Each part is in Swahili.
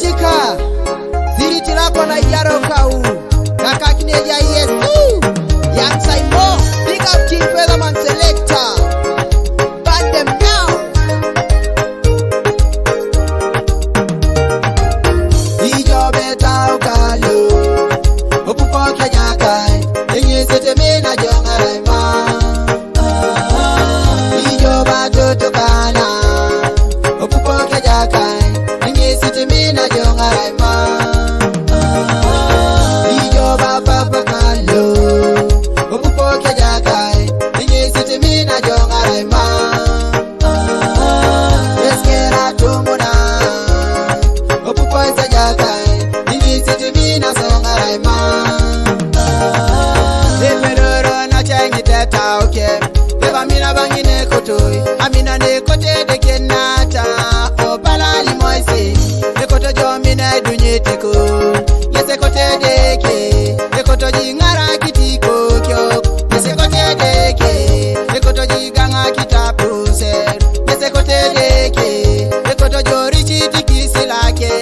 chika ziri tilako na yaro kau kaka kineja Yesu Young Simon, big up King Featherman Selector. Ban them now. Ijo beta ukalo opupo kenya kai enye sete mena jonga raima. Ijo bato tokana opupo kenya kai enye sete mena jonga raima. Ijo baba bakalo opupo kenya kai enye sete mena jonga raima. Eskera tumuna opupo kenya kai enye sete mena jonga raima. Emeroro na changi teta oke Beba mina bangine kotoi Amina ne kote de kenata Opala li moise Ekoto jo mina dunye teko Yese kote deke Ekoto jingara kitiko kyo Yese kote deke Ekoto jiganga kitapuse Yese kote deke Ekoto jo richi tikisi lake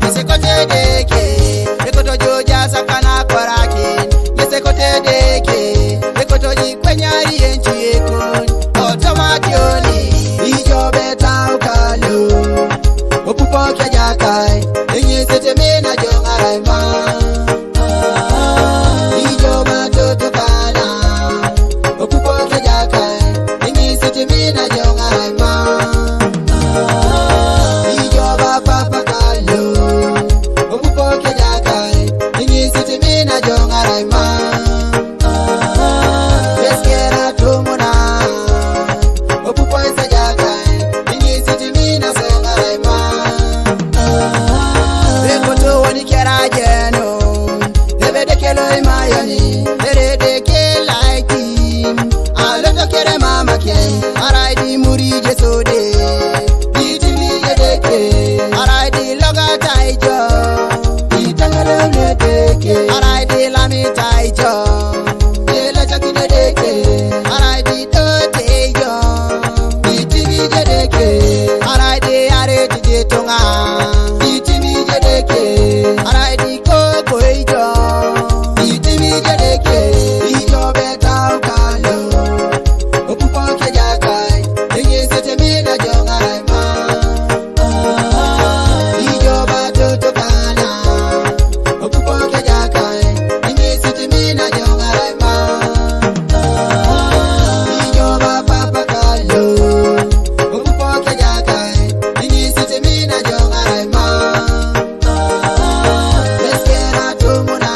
Yese kote deke Ekoto jo jasa kana korake Yese kote deke Ekoto jikwenyari enchi ekon Otomationi Ijo beta ukalo Opupo kya kai Enye sete mena jonga raima. Ijo bato tokana Opupo kya kai Enye sete mena jonga raima. Ijo bapa pakalo Opupo kya kai Enye sete mena jonga raima. Eskera tumuna Opupo kya kai Enye sete mena jonga raima. Ekoto wani kera jeno Ebe de kelo imayani Ere de ke laiki Aloto kere mama ken Araidi muri jesode Iti miye deke Araidi loga taijo Itangare me deke Araidi lami taijo Yela chakine deke Araidi tote jo Iti miye deke Araidi areti jetonga Iti miye deke Araidi koko ijo Iti miye deke Ijo beta ukalo Opupo kya kai Enye sete mena jonga raima. Ijo bato tokana Opupo kya kai Enye sete mena jonga raima. Ijo baba pakalo Opupo kya kai Enye sete mena jonga raima. Eskera tumuna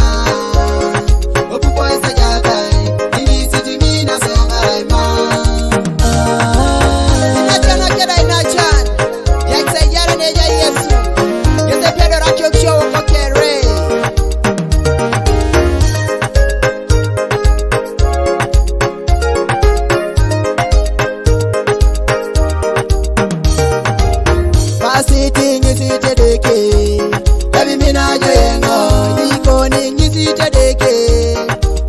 Opupo kya kai Enye sete mena jonga raima. Inachana kera inachan Yaksa yara neja Yesu Yose pedo rakyo ksho wako kere. Pasiti nyusite deke Ebi mina joyengo Niko ni nyusite deke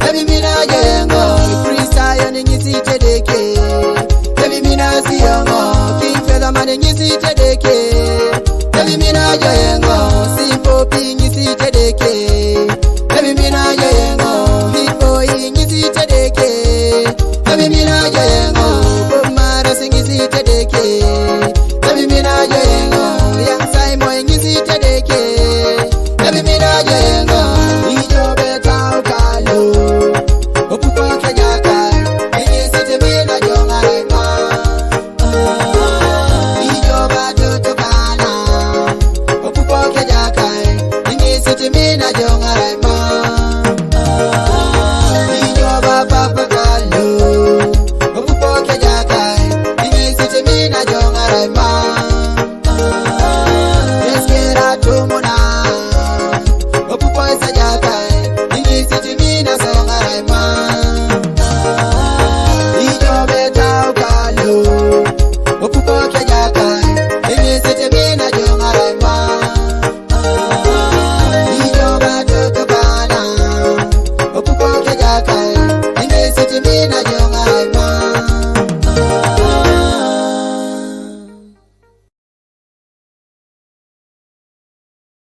Ebi mina joyengo Freestyle ni nyusite deke Ebi mina siyongo King Featherman ni nyusite deke Ebi mina joyengo